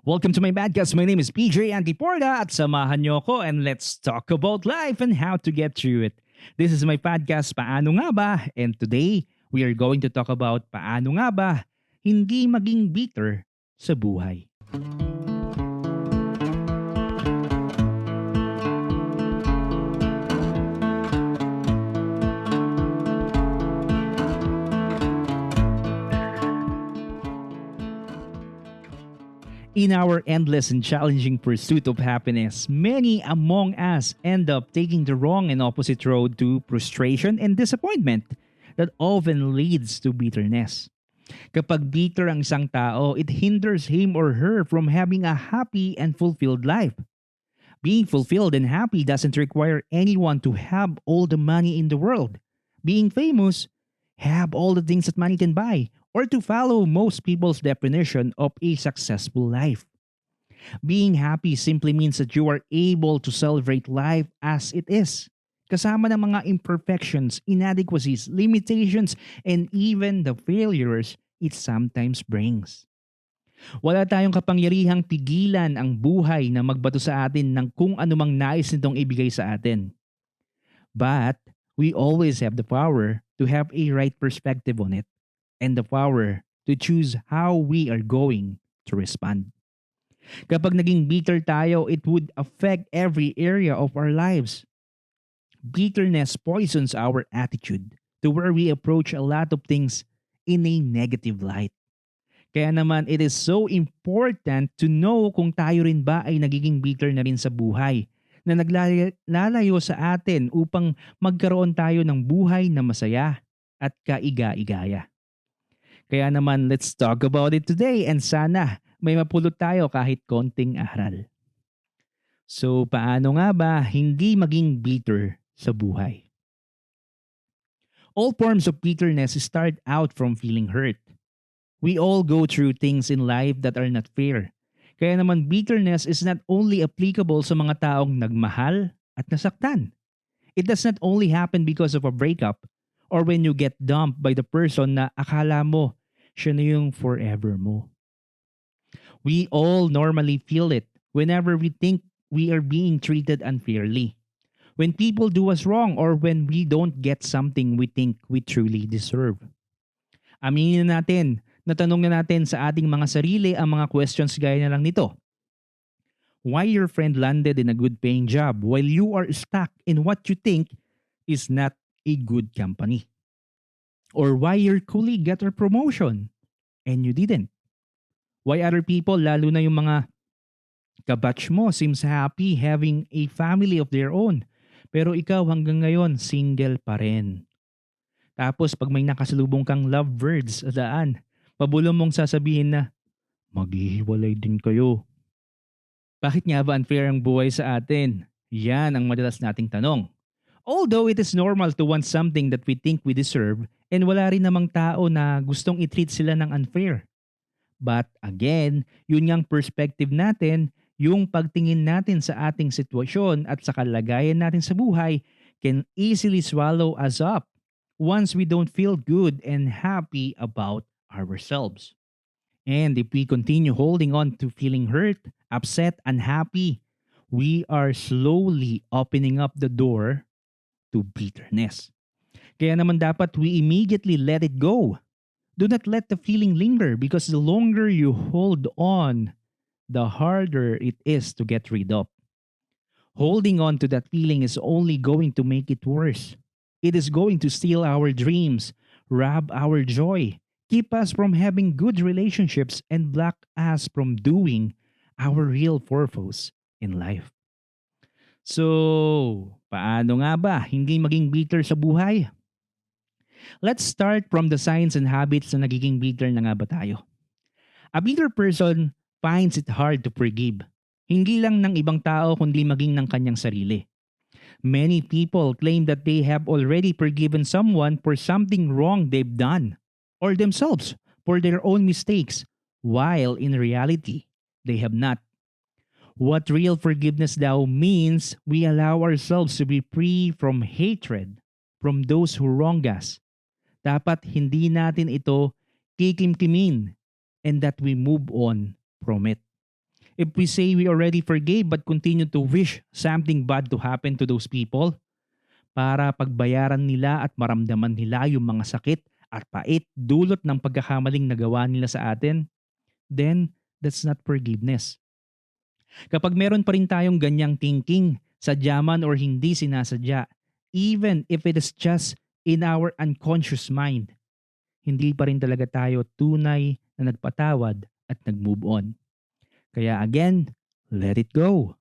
Welcome to my podcast. My name is Peejay Antiporda at samahan niyo ako and let's talk about life and how to get through it. This is my podcast, Paano nga ba? And today, we are going to talk about paano nga ba hindi maging bitter sa buhay. In our endless and challenging pursuit of happiness, many among us end up taking the wrong and opposite road to frustration and disappointment that often leads to bitterness. Kapag bitter ang isang tao, it hinders him or her from having a happy and fulfilled life. Being fulfilled and happy doesn't require anyone to have all the money in the world. Being famous, have all the things that money can buy, or to follow most people's definition of a successful life. Being happy simply means that you are able to celebrate life as it is, kasama ng mga imperfections, inadequacies, limitations, and even the failures it sometimes brings. Wala tayong kapangyarihang pigilan ang buhay na magbato sa atin ng kung anumang nais nitong ibigay sa atin. But we always have the power to have a right perspective on it and the power to choose how we are going to respond. Kapag naging bitter tayo, it would affect every area of our lives. Bitterness poisons our attitude to where we approach a lot of things in a negative light. Kaya naman, it is so important to know kung tayo rin ba ay nagiging bitter na rin sa buhay na naglalayo sa atin upang magkaroon tayo ng buhay na masaya at kaiga-igaya. Kaya naman, let's talk about it today and sana may mapulot tayo kahit konting aral. So, paano nga ba hindi maging bitter sa buhay? All forms of bitterness start out from feeling hurt. We all go through things in life that are not fair. Kaya naman bitterness is not only applicable sa mga taong nagmahal at nasaktan. It does not only happen because of a breakup or when you get dumped by the person na akala mo siya na yung forever mo. We all normally feel it whenever we think we are being treated unfairly. When people do us wrong or when we don't get something we think we truly deserve. Aminin natin, natanong na natin sa ating mga sarili ang mga questions gaya na lang nito. Why your friend landed in a good paying job while you are stuck in what you think is not a good company? Or why your colleague got a promotion and you didn't? Why other people, lalo na yung mga kabatch mo, seems happy having a family of their own, pero ikaw hanggang ngayon single pa rin? Tapos pag may nakasalubong kang lovebirds sa daan, pabulong mong sasabihin na, maghihiwalay din kayo. Bakit nga ba unfair ang buhay sa atin? Yan ang madalas nating tanong. Although it is normal to want something that we think we deserve and wala rin namang tao na gustong i-treat sila ng unfair. But again, yun ngang perspective natin, yung pagtingin natin sa ating sitwasyon at sa kalagayan natin sa buhay can easily swallow us up once we don't feel good and happy about ourselves. And if we continue holding on to feeling hurt, upset, unhappy, we are slowly opening up the door to bitterness. Kaya naman dapat we immediately let it go. Do not let the feeling linger because the longer you hold on, the harder it is to get rid of. Holding on to that feeling is only going to make it worse. It is going to steal our dreams, rob our joy, keep us from having good relationships, and block us from doing our real purpose in life. So, paano nga ba hindi maging bitter sa buhay? Let's start from the signs and habits na nagiging bitter na nga ba tayo. A bitter person finds it hard to forgive. Hindi lang ng ibang tao kundi maging ng kanyang sarili. Many people claim that they have already forgiven someone for something wrong they've done or themselves for their own mistakes, while in reality, they have not. What real forgiveness daw means, we allow ourselves to be free from hatred from those who wrong us. Dapat hindi natin ito kikimkimin and that we move on from it. If we say we already forgave but continue to wish something bad to happen to those people para pagbayaran nila at maramdaman nila yung mga sakit at pait dulot ng pagkakamaling nagawa nila sa atin, then that's not forgiveness. Kapag meron pa rin tayong ganyang thinking, sadya man or hindi sinasadya, even if it is just in our unconscious mind, hindi pa rin talaga tayo tunay na nagpatawad at nag-move on. Kaya again, let it go.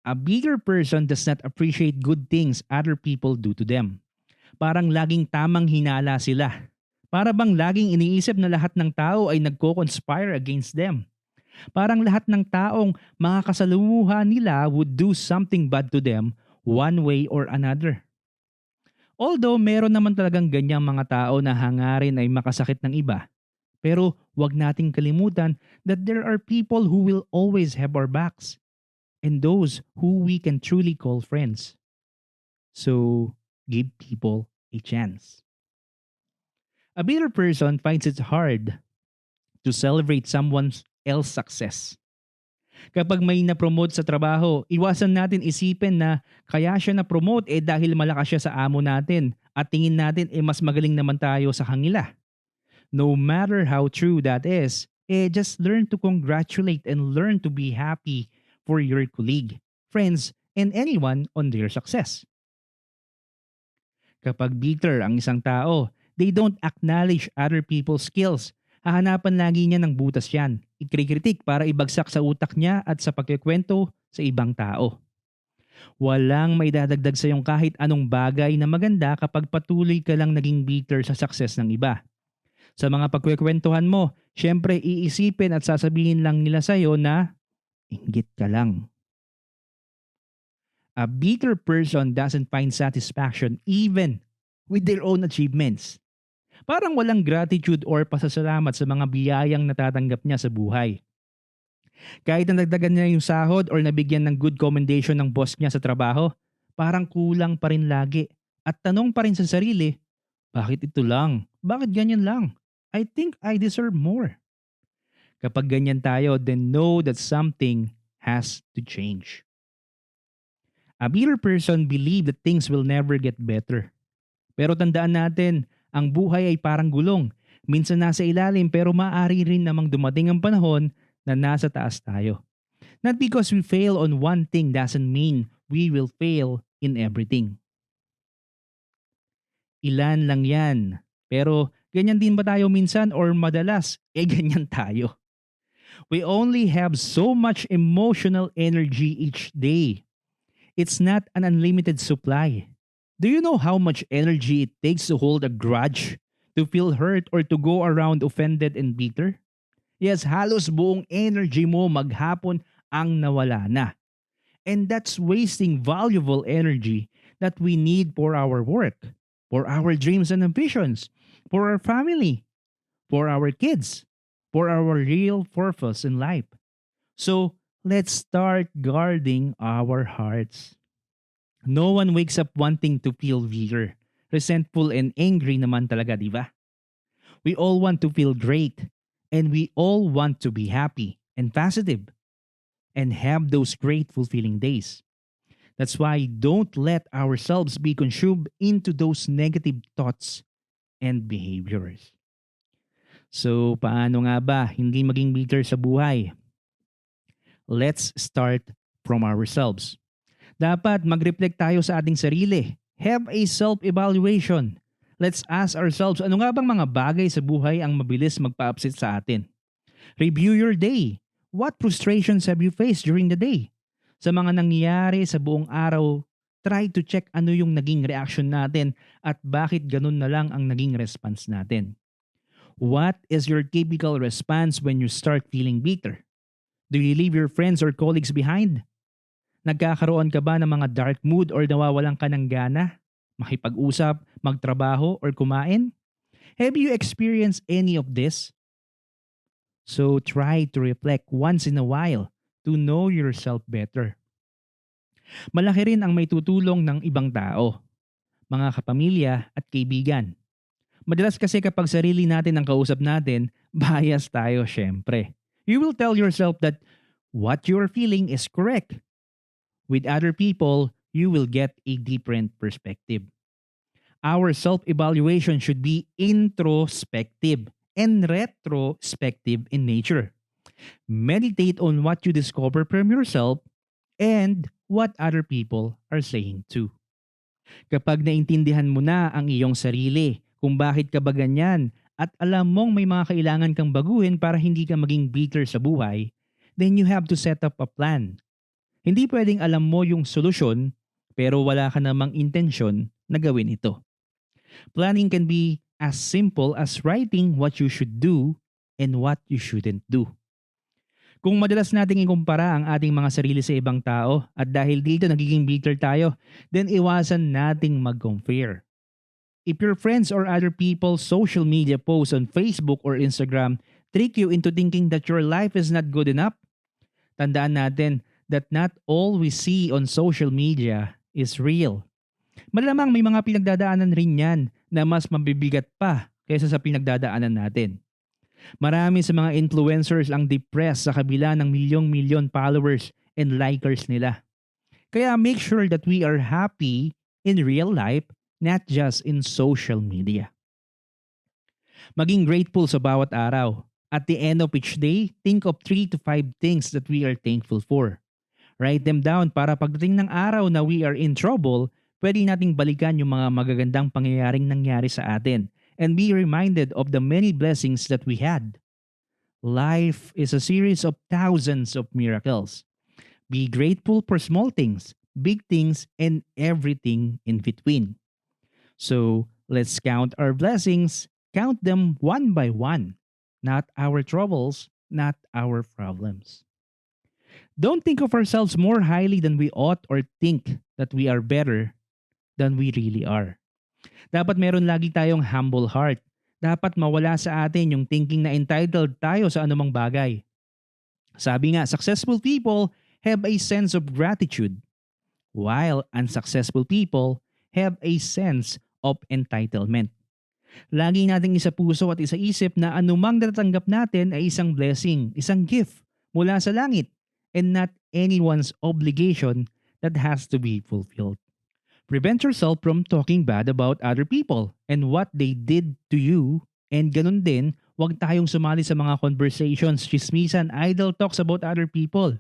A bigger person does not appreciate good things other people do to them. Parang laging tamang hinala sila. Para bang laging iniisip na lahat ng tao ay nagko-conspire against them. Parang lahat ng taong makakasalumuha nila would do something bad to them one way or another. Although meron naman talagang ganyang mga tao na hangarin ay makasakit ng iba, pero wag nating kalimutan that there are people who will always have our backs and those who we can truly call friends. So, give people a chance. A bitter person finds it hard to celebrate someone else's success. Kapag may na-promote sa trabaho, iwasan natin isipin na kaya siya na-promote dahil malakas siya sa amo natin at tingin natin mas magaling naman tayo sa kanila. No matter how true that is, just learn to congratulate and learn to be happy for your colleague, friends, and anyone on their success. Kapag bitter ang isang tao, they don't acknowledge other people's skills. Hahanapan lagi niya ng butas yan. Ikritik para ibagsak sa utak niya at sa pagkikwento sa ibang tao. Walang may dadagdag sa iyong kahit anong bagay na maganda kapag patuloy ka lang naging bitter sa success ng iba. Sa mga pagkikwentuhan mo, syempre iisipin at sasabihin lang nila sa iyo na inggit ka lang. A bitter person doesn't find satisfaction even with their own achievements. Parang walang gratitude or pasasalamat sa mga biyayang natatanggap niya sa buhay. Kahit nadagdagan niya yung sahod or nabigyan ng good commendation ng boss niya sa trabaho, parang kulang pa rin lagi. At tanong pa rin sa sarili, bakit ito lang? Bakit ganyan lang? I think I deserve more. Kapag ganyan tayo, then know that something has to change. A bitter person believes that things will never get better. Pero tandaan natin, ang buhay ay parang gulong. Minsan nasa ilalim pero maaari rin namang dumating ang panahon na nasa taas tayo. Not because we fail on one thing doesn't mean we will fail in everything. Ilan lang yan. Pero ganyan din ba tayo minsan or madalas? Ganyan tayo. We only have so much emotional energy each day. It's not an unlimited supply. Do you know how much energy it takes to hold a grudge, to feel hurt, or to go around offended and bitter? Yes, halos buong energy mo maghapon ang nawala na. And that's wasting valuable energy that we need for our work, for our dreams and ambitions, for our family, for our kids, for our real purpose in life. So, let's start guarding our hearts. No one wakes up wanting to feel bitter, resentful and angry naman talaga, di ba? We all want to feel great and we all want to be happy and positive and have those great fulfilling days. That's why don't let ourselves be consumed into those negative thoughts and behaviors. So, paano nga ba hindi maging bitter sa buhay? Let's start from ourselves. Dapat mag-reflect tayo sa ating sarili. Have a self-evaluation. Let's ask ourselves, ano nga bang mga bagay sa buhay ang mabilis magpa-upset sa atin? Review your day. What frustrations have you faced during the day? Sa mga nangyayari sa buong araw, try to check ano yung naging reaction natin at bakit ganun na lang ang naging response natin. What is your typical response when you start feeling bitter? Do you leave your friends or colleagues behind? Nagkakaroon ka ba ng mga dark mood or nawawalan ka ng gana? Makipag-usap, magtrabaho, or kumain? Have you experienced any of this? So try to reflect once in a while to know yourself better. Malaki rin ang may tutulong ng ibang tao, mga kapamilya at kaibigan. Madalas kasi kapag sarili natin ang kausap natin, bias tayo syempre. You will tell yourself that What you're feeling is correct. With other people, you will get a different perspective. Our self evaluation should be introspective and retrospective in nature. Meditate on what you discover from yourself and what other people are saying too. Kapag naintindihan mo na ang iyong sarili, kung bakit ka ba ganyan, at alam mong may mga kailangan kang baguhin para hindi ka maging bitter sa buhay, then you have to set up a plan. Hindi pwedeng alam mo yung solusyon pero wala ka namang intensyon na gawin ito. Planning can be as simple as writing what you should do and what you shouldn't do. Kung madalas nating ikumpara ang ating mga sarili sa ibang tao at dahil dito nagiging bitter tayo, then iwasan nating mag-compare. If your friends or other people's social media posts on Facebook or Instagram trick you into thinking that your life is not good enough, tandaan natin that not all we see on social media is real. Malamang may mga pinagdadaanan rin yan na mas mabibigat pa kaysa sa pinagdadaanan natin. Marami sa mga influencers ang depressed sa kabila ng milyong-milyon followers and likers nila. Kaya make sure that we are happy in real life, not just in social media. Maging grateful sa bawat araw. At the end of each day, think of 3 to 5 things that we are thankful for. Write them down para pagdating ng araw na we are in trouble, pwede nating balikan yung mga magagandang pangyayaring nangyari sa atin and be reminded of the many blessings that we had. Life is a series of thousands of miracles. Be grateful for small things, big things, and everything in between. So, let's count our blessings, count them one by one, not our troubles, not our problems. Don't think of ourselves more highly than we ought or think that we are better than we really are. Dapat meron lagi tayong humble heart. Dapat mawala sa atin yung thinking na entitled tayo sa anumang bagay. Sabi nga, successful people have a sense of gratitude, while unsuccessful people have a sense of entitlement. Lagi nating isa puso at isa isip na anumang natatanggap natin ay isang blessing, isang gift mula sa langit, and not anyone's obligation that has to be fulfilled. Prevent yourself from talking bad about other people and what they did to you, and ganun din, huwag tayong sumali sa mga conversations, chismisan, idle talks about other people.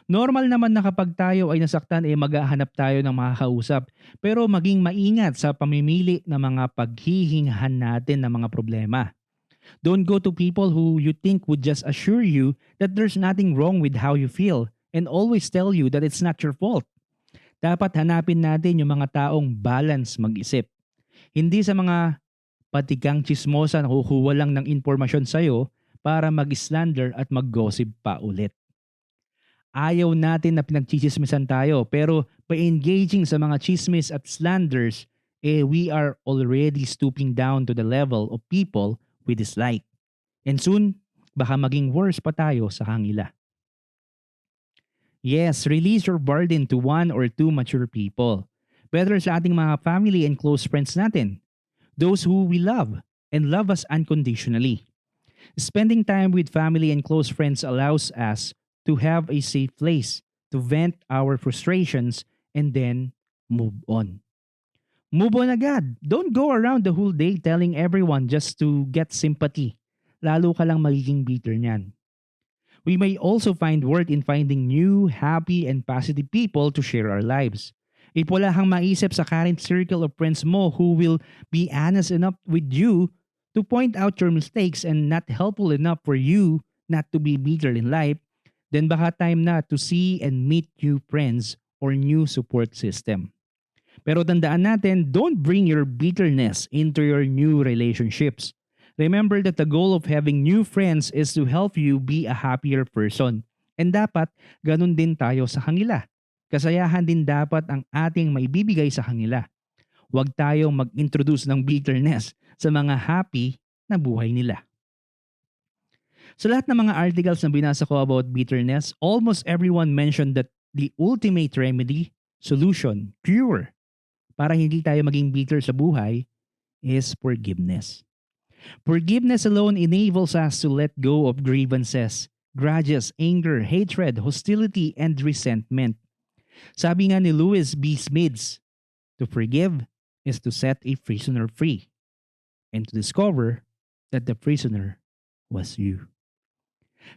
Normal naman na kapag tayo ay nasaktan maghahanap tayo ng makakausap, pero maging maingat sa pamimili ng mga paghihinghan natin ng mga problema. Don't go to people who you think would just assure you that there's nothing wrong with how you feel and always tell you that it's not your fault. Dapat hanapin natin yung mga taong balance mag-isip. Hindi sa mga patikang chismosa na kukuha lang ng impormasyon sa'yo para mag-slander at mag-gossip pa ulit. Ayaw natin na pinagchichismisan tayo, pero by engaging sa mga chismis at slanders, we are already stooping down to the level of people we dislike. And soon, baka maging worse pa tayo sa kanila. Yes, release your burden to 1 or 2 mature people. Better sa ating mga family and close friends natin. Those who we love and love us unconditionally. Spending time with family and close friends allows us to have a safe place to vent our frustrations and then move on. Move on agad. Don't go around the whole day telling everyone just to get sympathy. Lalo ka lang magiging bitter niyan. We may also find worth in finding new, happy, and positive people to share our lives. If wala kang maisip sa current circle of friends mo who will be honest enough with you to point out your mistakes and not helpful enough for you not to be bitter in life, then baka time na to see and meet new friends or new support system. Pero tandaan natin, don't bring your bitterness into your new relationships. Remember that the goal of having new friends is to help you be a happier person. And dapat, ganun din tayo sa kanila. Kasayahan din dapat ang ating maibibigay sa kanila. Huwag tayong mag-introduce ng bitterness sa mga happy na buhay nila. Sa lahat ng mga articles na binasa ko about bitterness, almost everyone mentioned that the ultimate remedy, solution, cure, para hindi tayo maging bitter sa buhay is forgiveness. Forgiveness alone enables us to let go of grievances, grudges, anger, hatred, hostility, and resentment. Sabi nga ni Louis B. Smith, to forgive is to set a prisoner free and to discover that the prisoner was you.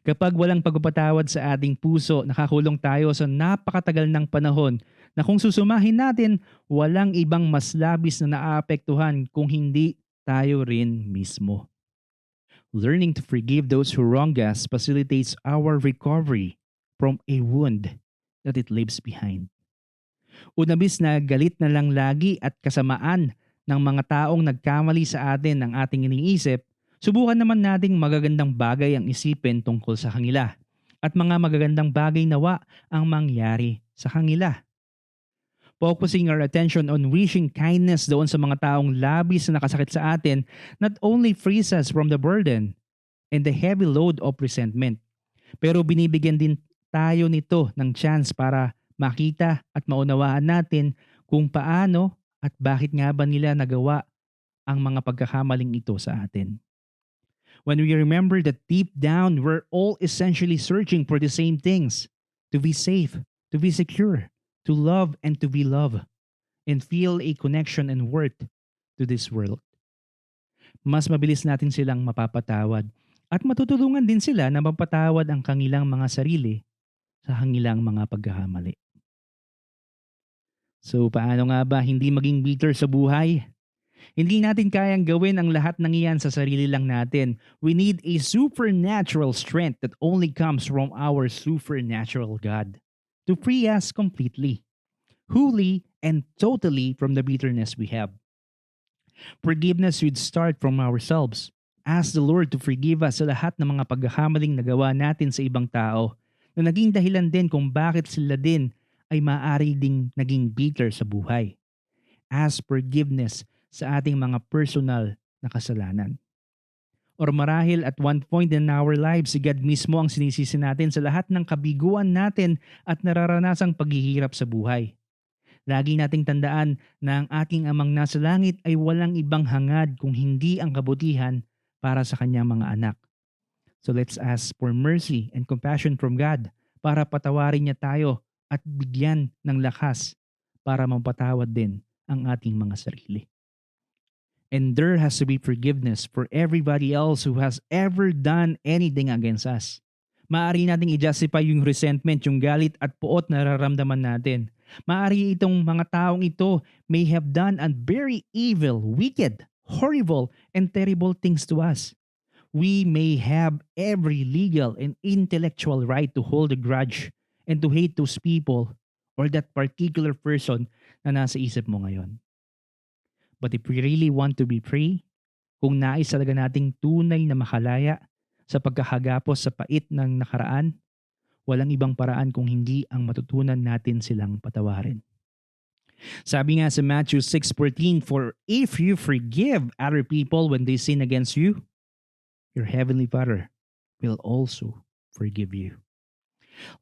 Kapag walang pagpapatawad sa ating puso, nakakulong tayo sa napakatagal ng panahon na kung susumahin natin, walang ibang mas labis na naaapektuhan kung hindi tayo rin mismo. Learning to forgive those who wrong us facilitates our recovery from a wound that it leaves behind. Unabis na galit na lang lagi at kasamaan ng mga taong nagkamali sa atin ng ating iniisip, subukan naman nating magagandang bagay ang isipin tungkol sa kanila at mga magagandang bagay nawa ang mangyari sa kanila. Focusing our attention on wishing kindness doon sa mga taong labis na nakasakit sa atin not only frees us from the burden and the heavy load of resentment, pero binibigyan din tayo nito ng chance para makita at maunawaan natin kung paano at bakit nga ba nila nagawa ang mga pagkakamaling ito sa atin. When we remember that deep down we're all essentially searching for the same things, to be safe, to be secure, to love and to be loved, and feel a connection and worth to this world, mas mabilis natin silang mapapatawad at matutulungan din sila na mapatawad ang kanilang mga sarili sa kanilang mga pagkakamali. So paano nga ba hindi maging bitter sa buhay? Hindi natin kayang gawin ang lahat ng iyan sa sarili lang natin. We need a supernatural strength that only comes from our supernatural God to free us completely, wholly, and totally from the bitterness we have. Forgiveness should start from ourselves. Ask the Lord to forgive us sa lahat ng mga pagkakamaling nagawa natin sa ibang tao na naging dahilan din kung bakit sila din ay maaari ding naging bitter sa buhay. Ask forgiveness sa ating mga personal na kasalanan. Or marahil at one point in our lives, si God mismo ang sinisisi natin sa lahat ng kabiguan natin at nararanasang paghihirap sa buhay. Lagi nating tandaan na ang ating amang nasa langit ay walang ibang hangad kung hindi ang kabutihan para sa kanyang mga anak. So let's ask for mercy and compassion from God para patawarin niya tayo at bigyan ng lakas para mapatawad din ang ating mga sarili. And there has to be forgiveness for everybody else who has ever done anything against us. Maaari nating i-justify yung resentment, yung galit at puot na nararamdaman natin. Maaari itong mga taong ito may have done a very evil, wicked, horrible, and terrible things to us. We may have every legal and intellectual right to hold a grudge and to hate those people or that particular person na nasa isip mo ngayon. But if we really want to be free, kung nais talaga nating tunay na makalaya sa pagkakagapos sa pait ng nakaraan, walang ibang paraan kung hindi ang matutunan natin silang patawarin. Sabi nga sa Matthew 6:14, "For if you forgive other people when they sin against you, your heavenly Father will also forgive you."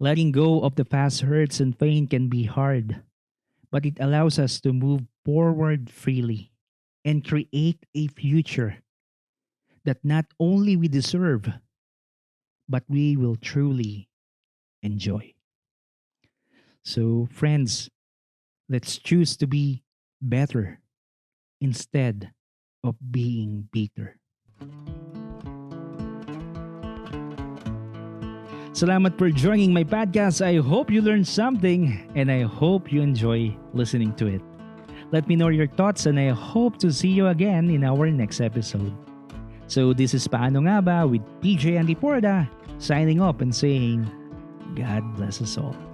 Letting go of the past hurts and pain can be hard, but it allows us to move forward freely and create a future that not only we deserve, but we will truly enjoy. So, friends, let's choose to be better instead of being bitter. Salamat for joining my podcast. I hope you learned something and I hope you enjoy listening to it. Let me know your thoughts and I hope to see you again in our next episode. So this is Paano Nga Ba with Peejay Antiporda signing off and saying, God bless us all.